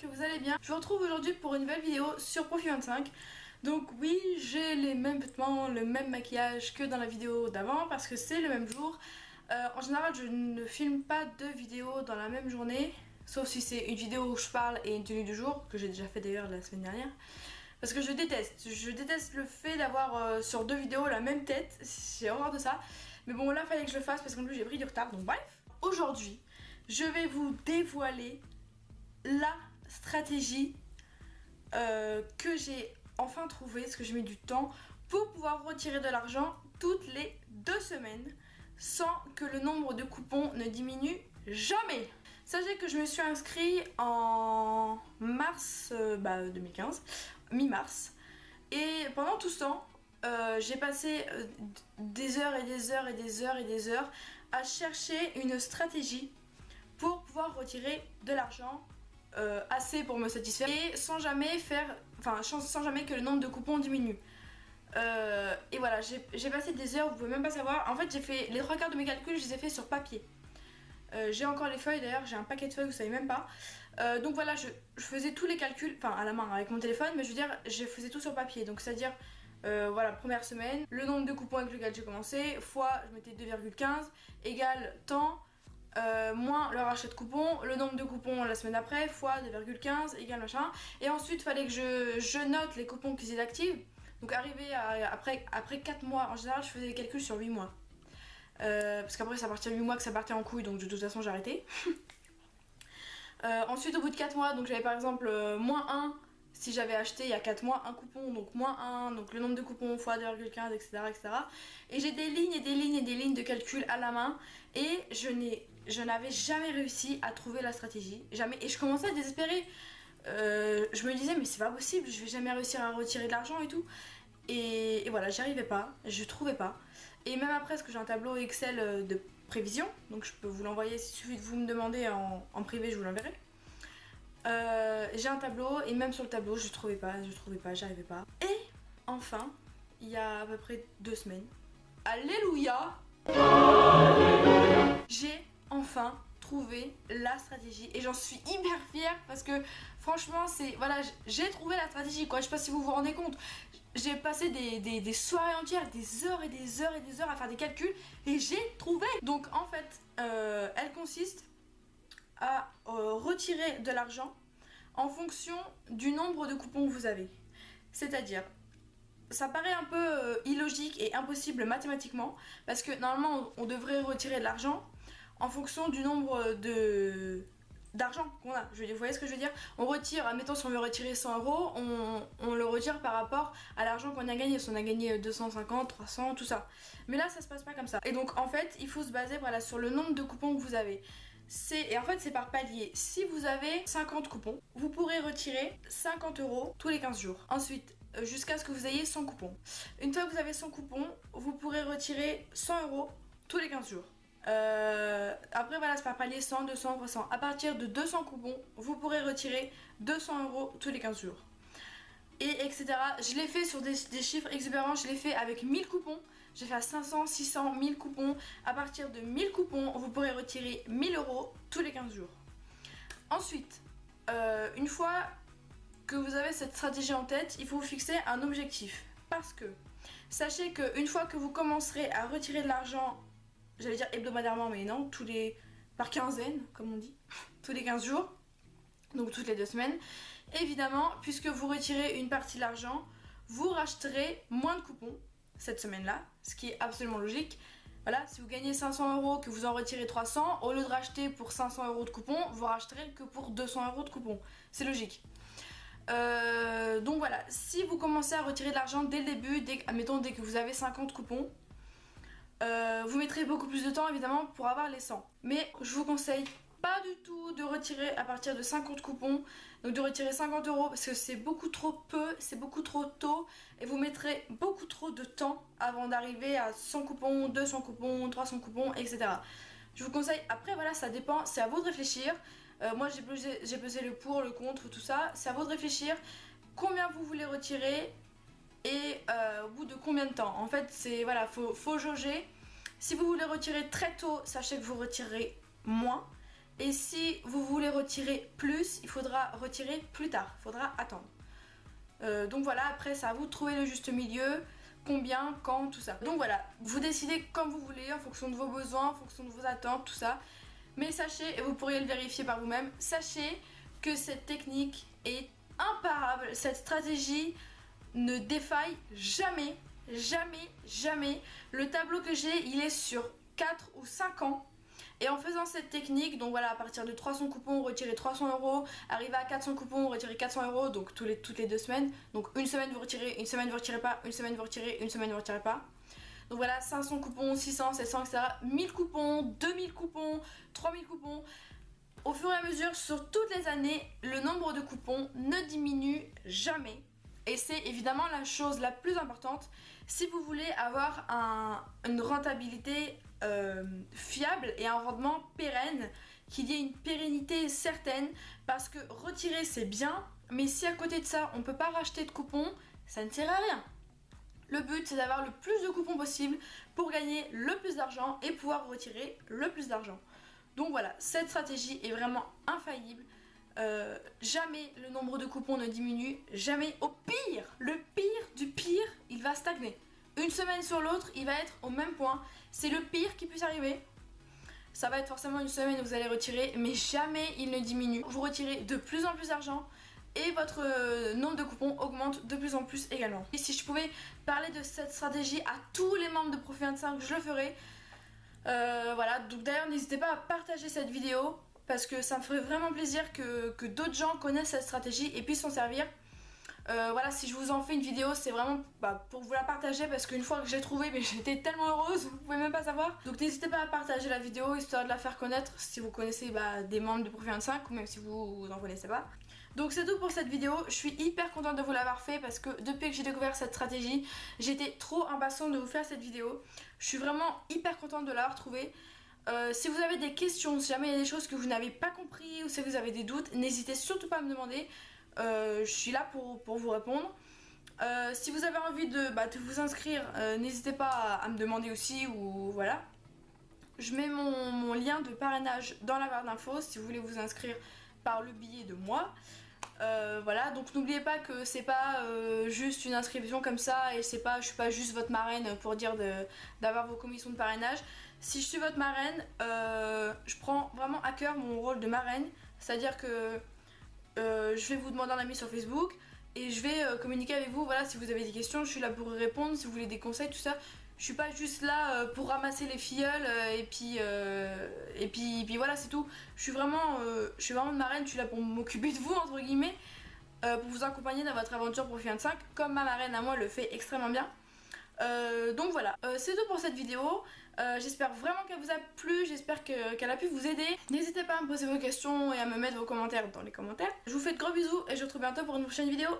que vous allez bien. Je vous retrouve aujourd'hui pour une nouvelle vidéo sur Profi25. Donc oui, j'ai les mêmes vêtements, le même maquillage que dans la vidéo d'avant parce que c'est le même jour. En général, je ne filme pas deux vidéos dans la même journée, sauf si c'est une vidéo où je parle et une tenue du jour, que j'ai déjà fait d'ailleurs la semaine dernière. Parce que je déteste le fait d'avoir sur deux vidéos la même tête, j'ai horreur de ça. Mais bon, là, il fallait que je le fasse parce qu'en plus j'ai pris du retard, donc bref. Aujourd'hui, je vais vous dévoiler la stratégie que j'ai enfin trouvée, parce que j'ai mis du temps, pour pouvoir retirer de l'argent toutes les 2 semaines sans que le nombre de coupons ne diminue jamais. Sachez que je me suis inscrite en mars 2015, mi-mars, et pendant tout ce temps, j'ai passé des heures et des heures et des heures et des heures à chercher une stratégie pour pouvoir retirer de l'argent assez pour me satisfaire et sans jamais que le nombre de coupons diminue. Et voilà, j'ai passé des heures, vous pouvez même pas savoir. En fait, j'ai fait les 3 quarts de mes calculs, je les ai fait sur papier. J'ai encore les feuilles d'ailleurs, j'ai un paquet de feuilles, vous savez même pas. Donc voilà, je faisais tous les calculs, enfin à la main avec mon téléphone, mais je veux dire, je faisais tout sur papier. Donc c'est-à-dire, voilà, première semaine, le nombre de coupons avec lequel j'ai commencé, fois, je mettais 2,15, égale temps, moins le rachat de coupons, le nombre de coupons la semaine après, fois 2,15, égale machin. Et ensuite, il fallait que je note les coupons qu'ils étaient actifs. Donc arrivé après 4 mois, en général, je faisais les calculs sur 8 mois. Parce qu'après ça partait 8 mois que ça partait en couille, donc de toute façon j'ai arrêté. Ensuite au bout de 4 mois, donc j'avais par exemple moins 1 si j'avais acheté il y a 4 mois un coupon, donc moins 1, donc le nombre de coupons fois 2,15, etc., etc. Et j'ai des lignes et des lignes et des lignes de calcul à la main et je n'avais jamais réussi à trouver la stratégie, jamais. Et je commençais à désespérer. Je me disais mais c'est pas possible, je vais jamais réussir à retirer de l'argent et tout. Et voilà, j'y arrivais pas, je trouvais pas. Et même après, parce que j'ai un tableau Excel de prévision, donc je peux vous l'envoyer, il suffit de vous me demander en privé, je vous l'enverrai. J'ai un tableau et même sur le tableau, je trouvais pas, j'y arrivais pas. Et enfin, il y a à peu près 2 semaines, alléluia, j'ai enfin trouvé la stratégie et j'en suis hyper fière parce que franchement c'est, voilà, j'ai trouvé la stratégie quoi, je sais pas si vous vous rendez compte. J'ai passé des soirées entières, des heures et des heures et des heures à faire des calculs et j'ai trouvé. Donc en fait, elle consiste à retirer de l'argent en fonction du nombre de coupons que vous avez. C'est-à-dire, ça paraît un peu illogique et impossible mathématiquement parce que normalement on devrait retirer de l'argent en fonction du nombre d'argent qu'on a. Vous voyez ce que je veux dire? On retire, admettons si on veut retirer 100 euros, on le retire par rapport à l'argent qu'on a gagné. Si on a gagné 250, 300, tout ça. Mais là ça se passe pas comme ça. Et donc en fait il faut se baser voilà, sur le nombre de coupons que vous avez. Et en fait c'est par palier. Si vous avez 50 coupons, vous pourrez retirer 50 euros tous les 15 jours. Ensuite, jusqu'à ce que vous ayez 100 coupons. Une fois que vous avez 100 coupons, vous pourrez retirer 100 euros tous les 15 jours. Après voilà, c'est par palier 100, 200, 300. À partir de 200 coupons, vous pourrez retirer 200 euros tous les 15 jours. Et etc. Je l'ai fait sur des chiffres exubérants, je l'ai fait avec 1000 coupons. J'ai fait à 500, 600, 1000 coupons. À partir de 1000 coupons, vous pourrez retirer 1000 euros tous les 15 jours. Ensuite, une fois que vous avez cette stratégie en tête, il faut vous fixer un objectif. Parce que sachez qu'une fois que vous commencerez à retirer de l'argent, j'allais dire hebdomadairement, mais non, par quinzaine, comme on dit, tous les 15 jours, donc toutes les 2 semaines. Évidemment, puisque vous retirez une partie de l'argent, vous racheterez moins de coupons cette semaine-là, ce qui est absolument logique. Voilà, si vous gagnez 500 euros, que vous en retirez 300, au lieu de racheter pour 500 euros de coupons, vous racheterez que pour 200 euros de coupons. C'est logique. Donc voilà, si vous commencez à retirer de l'argent dès le début, admettons dès que vous avez 50 coupons, vous mettrez beaucoup plus de temps évidemment pour avoir les 100. Mais je vous conseille pas du tout de retirer à partir de 50 coupons, donc de retirer 50 euros parce que c'est beaucoup trop peu, c'est beaucoup trop tôt et vous mettrez beaucoup trop de temps avant d'arriver à 100 coupons, 200 coupons, 300 coupons, etc. Je vous conseille, après voilà, ça dépend, c'est à vous de réfléchir. Moi j'ai pesé le pour, le contre, tout ça, c'est à vous de réfléchir combien vous voulez retirer et au bout de combien de temps. En fait c'est, voilà, faut jauger. Si vous voulez retirer très tôt, sachez que vous retirerez moins. Et si vous voulez retirer plus, il faudra retirer plus tard, il faudra attendre. Donc voilà, après c'est à vous de trouver le juste milieu, combien, quand, tout ça. Donc voilà, vous décidez comme vous voulez, en fonction de vos besoins, en fonction de vos attentes, tout ça. Mais sachez, et vous pourriez le vérifier par vous-même, sachez que cette technique est imparable. Cette stratégie ne défaille jamais, jamais, jamais. Le tableau que j'ai, il est sur 4 ou 5 ans. Et en faisant cette technique, donc voilà, à partir de 300 coupons, retirer 300 euros, arriver à 400 coupons, retirer 400 euros, donc toutes les 2 semaines. Donc une semaine vous retirez, une semaine vous retirez pas, une semaine vous retirez, une semaine vous retirez pas. Donc voilà, 500 coupons, 600, 700, etc. 1000 coupons, 2000 coupons, 3000 coupons. Au fur et à mesure, sur toutes les années, le nombre de coupons ne diminue jamais. Et c'est évidemment la chose la plus importante si vous voulez avoir une rentabilité fiable et un rendement pérenne, qu'il y ait une pérennité certaine, parce que retirer c'est bien, mais si à côté de ça on ne peut pas racheter de coupons, ça ne sert à rien. Le but c'est d'avoir le plus de coupons possible pour gagner le plus d'argent et pouvoir retirer le plus d'argent. Donc voilà, cette stratégie est vraiment infaillible. Jamais le nombre de coupons ne diminue, jamais. Au pire, le pire du pire, il va stagner. Une semaine sur l'autre, il va être au même point. C'est le pire qui puisse arriver. Ça va être forcément une semaine où vous allez retirer, mais jamais il ne diminue. Vous retirez de plus en plus d'argent et votre nombre de coupons augmente de plus en plus également. Et si je pouvais parler de cette stratégie à tous les membres de Profit25, je le ferais. Voilà, donc d'ailleurs n'hésitez pas à partager cette vidéo parce que ça me ferait vraiment plaisir que d'autres gens connaissent cette stratégie et puissent s'en servir. Voilà, si je vous en fais une vidéo, c'est vraiment pour vous la partager parce qu'une fois que j'ai trouvé, mais j'étais tellement heureuse, vous pouvez même pas savoir. Donc n'hésitez pas à partager la vidéo histoire de la faire connaître si vous connaissez des membres de Profit25 ou même si vous en connaissez pas. Donc c'est tout pour cette vidéo, je suis hyper contente de vous l'avoir fait parce que depuis que j'ai découvert cette stratégie, j'étais trop impatiente de vous faire cette vidéo. Je suis vraiment hyper contente de l'avoir trouvée. Si vous avez des questions, si jamais il y a des choses que vous n'avez pas compris ou si vous avez des doutes, n'hésitez surtout pas à me demander. Je suis là pour vous répondre. Si vous avez envie de vous inscrire, n'hésitez pas à me demander aussi ou voilà. Je mets mon lien de parrainage dans la barre d'infos si vous voulez vous inscrire par le billet de moi. Voilà, donc n'oubliez pas que c'est pas juste une inscription comme ça et je suis pas juste votre marraine pour dire d'avoir vos commissions de parrainage. Si je suis votre marraine, je prends vraiment à cœur mon rôle de marraine, c'est-à-dire que je vais vous demander un ami sur Facebook et je vais communiquer avec vous. Voilà, si vous avez des questions, je suis là pour y répondre. Si vous voulez des conseils, tout ça, je suis pas juste là pour ramasser les filleuls et puis voilà, c'est tout. Je suis vraiment une marraine. Je suis là pour m'occuper de vous entre guillemets, pour vous accompagner dans votre aventure Profit25, comme ma marraine à moi le fait extrêmement bien. Donc voilà, c'est tout pour cette vidéo. J'espère vraiment qu'elle vous a plu, j'espère qu'elle a pu vous aider. N'hésitez pas à me poser vos questions et à me mettre vos commentaires dans les commentaires. Je vous fais de gros bisous et je vous retrouve bientôt pour une prochaine vidéo.